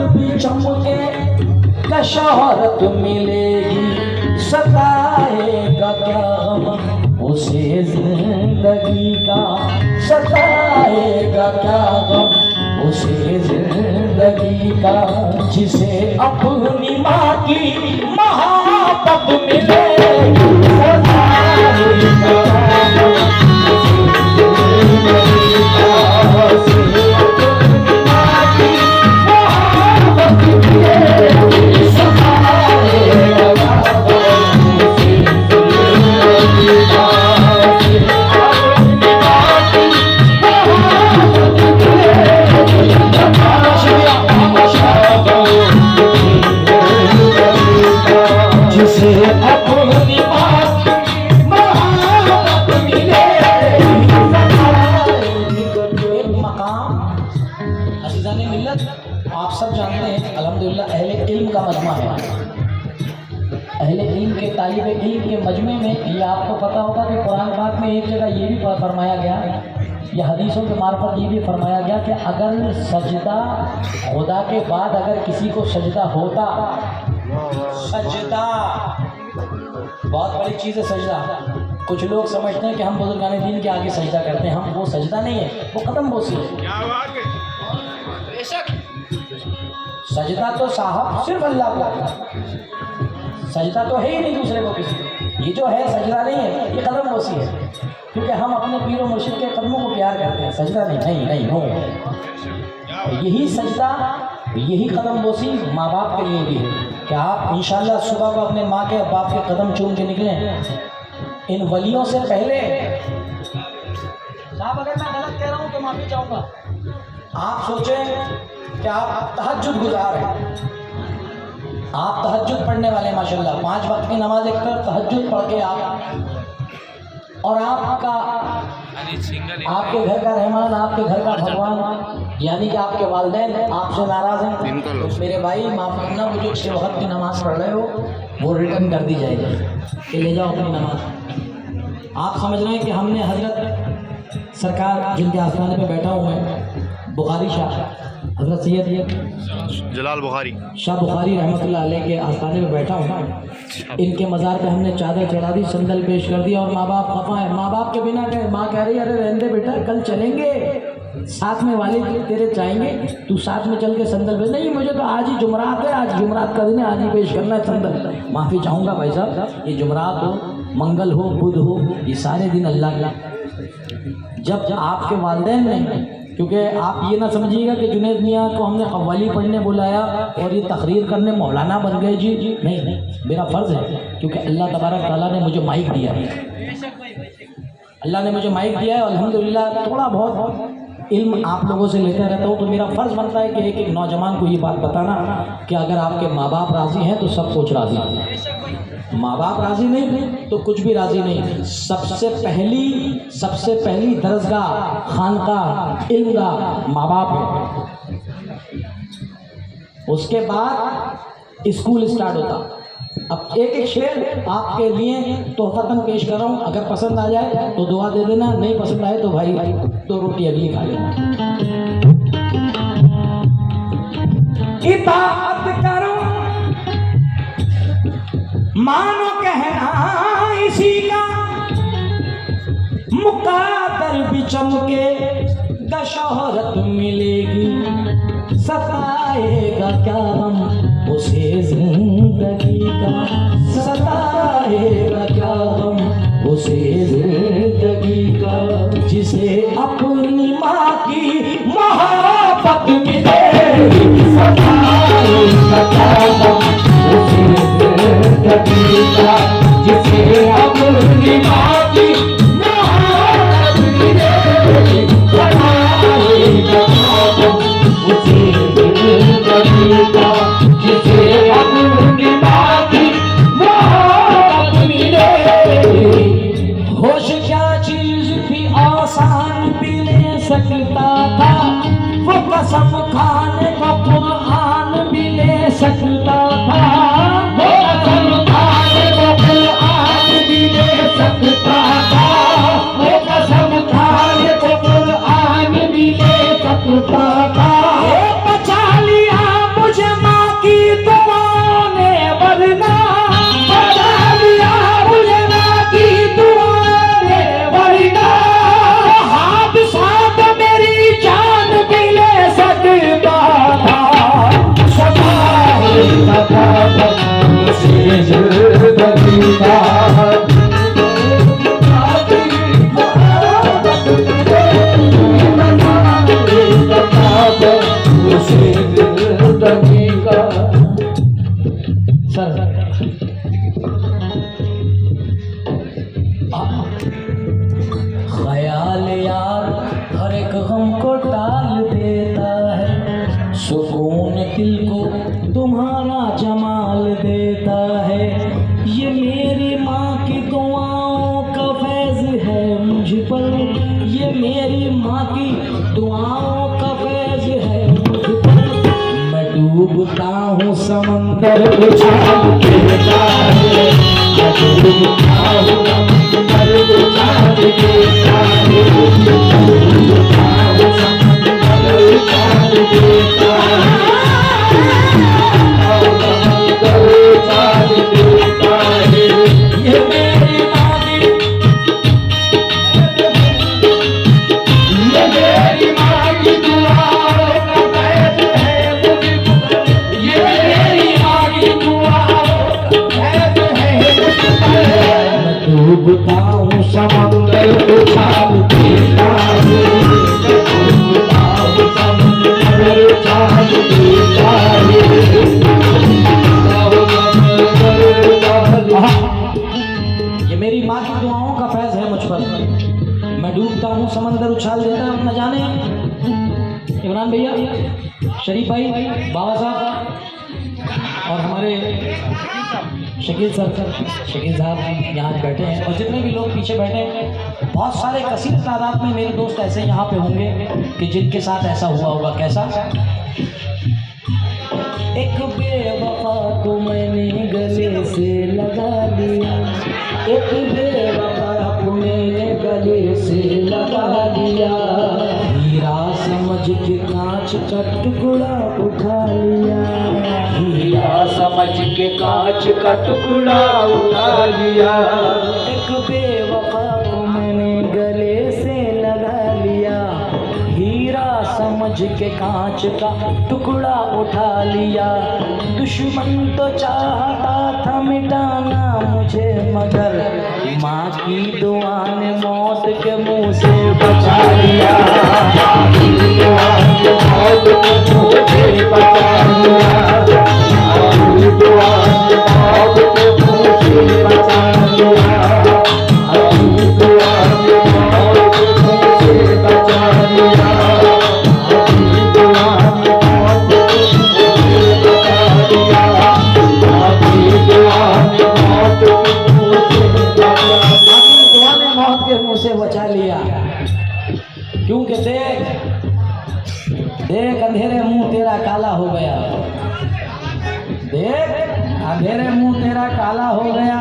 भी चमके का शोहरत मिलेगी, सताएगा क्या गम उसे जिंदगी का, सताएगा क्या गम उसे जिंदगी का, जिसे अपनी माँ की मोहब्बत मिलेगी, सताएगा क्या गम आप सब जानते हैं अल्हम्दुलिल्लाह अहले इल्म का मजमा है। अहले इल्म के तालिब इल्म के मजमे में ये आपको पता होगा कि कुरान पाक में एक जगह ये भी फरमाया गया है, या हदीसों के मार्फत ये भी फरमाया गया कि अगर सजदा खुदा के बाद अगर किसी को सजदा होता, सजदा बहुत बड़ी चीज़ है सजदा। कुछ लोग समझते हैं कि हम बुजुर्गान दीन के आगे सजदा करते हैं, हम वो सजदा नहीं है, वो कदम बोसी है। सजदा तो साहब सिर्फ अल्लाह को, सजदा तो है ही नहीं दूसरे को किसी को। ये जो है सजदा नहीं है, ये कदम बोसी है, क्योंकि हम अपने पीर और मुर्शिद के कदमों को प्यार करते हैं। सजदा नहीं हो। यही सजदा, यही कदम बोसी माँ बाप के लिए भी है कि आप इंशाअल्लाह सुबह को अपने माँ के बाप के कदम चूम के निकलें। इन वलियों से पहले साहब, अगर मैं गलत कह रहा हूँ तो माफ़ी चाहूँगा। आप सोचें कि आप तहज्जुद गुजार हैं, आप तहज्जुद पढ़ने वाले माशाल्लाह, 5 वक्त की नमाज एक कर तहज्जुद पढ़ के आप, और आपका आपके घर का रहमान, आपके घर का भगवान यानी कि आपके वालिदैन आपसे नाराज़ हैं, तो मेरे भाई माफ़ करना, वो जो 6 वक्त की नमाज़ पढ़ रहे हो वो रिटर्न कर दी जाएगी कि ले जाओ अपनी नमाज। आप समझ रहे हैं कि हमने हजरत सरकार जिनके आस्थाने पे बैठा हुए हैं बुखारी शाह हजरत सैयद जलाल बुखारी शाह बुखारी रहमतुल्लाह अलैह के आस्थाने में बैठा हूँ, इनके मज़ार पे हमने चादर चढ़ा दी, संदल पेश कर दिया, और माँ बाप खफा है। माँ बाप के बिना गए, माँ कह रही है अरे रहने दे बेटा, कल चलेंगे साथ में, वाले तेरे चाहेंगे, तू साथ में चल के संदल पे। नहीं, मुझे तो आज ही जुमरात है, आज जुमरात का दिन है, आज ही पेश करना है संदल। माफ़ी चाहूँगा भाई साहब, ये जुमरात हो, मंगल हो, बुध हो, ये सारे दिन अल्लाह का, जब आपके वालिदैन नहीं, क्योंकि आप ये ना समझिएगा कि जुनैद मियाँ को हमने कव्वाली पढ़ने बुलाया और ये तकरीर करने मौलाना बन गए जी। नहीं, मेरा फ़र्ज़ है, क्योंकि अल्लाह तबारक ताला ने मुझे माइक दिया है, अल्लाह ने मुझे माइक दिया है। अल्हम्दुलिल्लाह थोड़ा बहुत इल्म आप लोगों से लेता रहता हूँ, तो मेरा फ़र्ज़ बनता है कि एक नौजवान को ये बात बताना कि अगर आपके माँ बाप राज़ी हैं तो सब कुछ राज़ी है, माँ बाप राज़ी नहीं तो कुछ भी राज़ी नहीं। सबसे पहली दरसगाह खानका इल्मगाह माँ बाप है, उसके बाद स्कूल स्टार्ट होता। अब एक शेर आपके लिए तोहफतन पेश कर रहा हूँ, अगर पसंद आ जाए तो दुआ दे देना, नहीं पसंद आए तो भाई 2 रोटी अगली खा लेना। इताअत करो मानो कहना इसी का, मुकादर भी चमके द शोहरत मिलेगी, सताएगा क्या हम उसे जिंदगी का, सताएगा क्या हम उसे जिंदगी का, जिसे अपनी माँ की मोहब्बत मिलेगी, सताएगा क्या हम उसे जिंदगी का, जिसे अपनी माँ की मोहब्बत मिलेगी, सताएगा क्या हम उसे जिंदगी का, जिसे अपनी माँ की मोहब्बत मिलेगी। होश क्या चीज थी आसान भी ले सकता था, वो कसम खाने को कुरान भी ले सकता था, वो कसम खाने को कुरान भी ले सकता था, वो कसम खाने को कुरान भी ले सकता था। बचा लिया मुझ कौन दिल को तुम्हारा जमाल देता है, ये मेरी माँ की दुआओं का फैज़ है मुझ पर, ये मेरी माँ की दुआओं का फैज़ है मुझ पर। मैं डूबता हूँ समंदर उछाल देता है, मैं डूबता हूँ समंदर उछाल देता है, डूबता हूँ समंदर उछाल देता है, समंदर उछाल देता है। ये मेरी माँ की, ये मेरी माँ की दुआओं का फैज़ है मुझ पर, ये मेरी माँ की दुआओं का फैज़ है मुझ पर। मैं डूबता हूँ समंदर उछाल देता है, डूबता हूँ समंदर उछाल देता है। ये मेरी माँ की दुआओं का फैज़ है मुझ पर, मैं डूबता हूँ समंदर उछाल देता है। न जाने इमरान भैया, शरीफ भाई, बाबा साहब और हमारे शकील साहब यहाँ बैठे हैं, और जितने भी लोग पीछे बैठे हैं, बहुत सारे कसीर तादाद में मेरे दोस्त ऐसे यहाँ पे होंगे कि जिनके साथ ऐसा हुआ होगा। कैसा? एक बेवफा को मैंने गले से लगा लिया, एक बेवफा को मैंने गले से लगा लिया, हीरा समझ के कांच का टुकड़ा उठा लिया, हीरा समझ के कांच का टुकड़ा उठा लिया। एक बेवफा को मैंने गले से लगा लिया, हीरा समझ के कांच का टुकड़ा उठा लिया। दुश्मन तो चाहता था मिटाना मुझे, मगर माँ की दुआ ने मौत के मुंह से बचा लिया, माँ की दुआ ने मौत के मुंह से बचा लिया, माँ की दुआ ने मौत के मुंह से बचा लिया, माँ की दुआ ने मौत के मुंह से बचा लिया, माँ की दुआ ने मौत के मुंह से बचा लिया, माँ की दुआ ने मौत के मुंह से बचा लिया, माँ की दुआ ने मौत के मुंह से बचा लिया। क्योंकि देख अंधेरे मुंह तेरा काला हो गया, देख अंधेरे मुंह तेरा काला हो गया,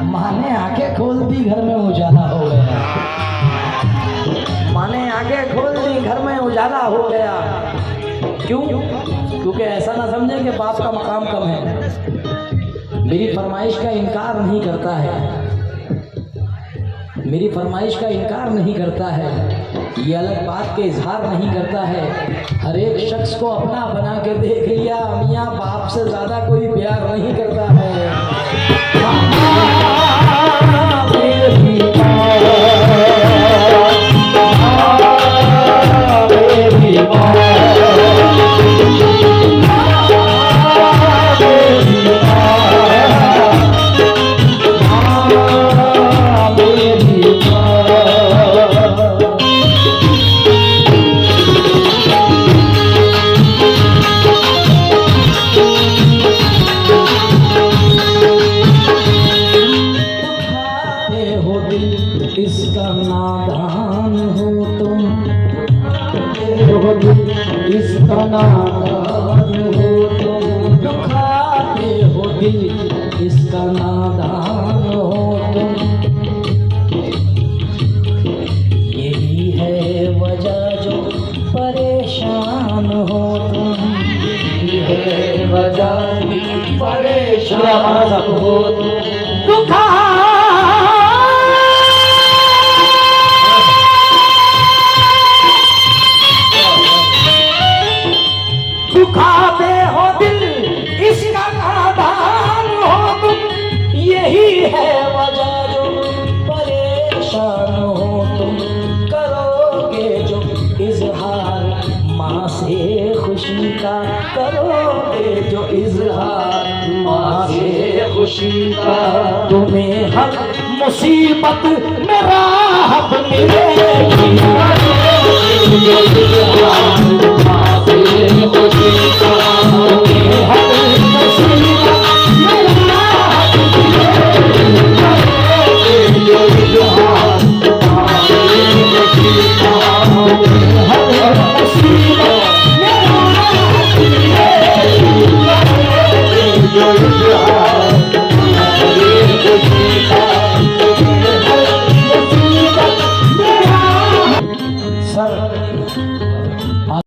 माँ ने आंखें खोल दी घर में उजाला हो गया, माँ ने आंखें खोल दी घर में उजाला हो गया। क्यों? क्योंकि ऐसा ना समझे कि बाप का मकाम कम है, मेरी फरमाइश का इनकार नहीं करता है, मेरी फरमाइश का इनकार नहीं करता है, ये अलग बात के इजहार नहीं करता है। हर एक शख्स को अपना बना के देख लिया, मियाँ बाप से ज़्यादा कोई प्यार नहीं करता है। इसका नादान हो तुम, इसका नादान हो तुम, दुखाते हो दिल इसका नादान हो तुम, यही है वजह जो परेशान हो तुम, यही है वजह परेशान हो तुम, दुखाते हो दिल इसका नादान हो तुम, यही है वजह जो परेशान हो तुम, करोगे जो इजहार माँ से खुशी का, करोगे जो इजहार माँ से खुशी का, तुम्हें हर मुसीबत में राहत मिले।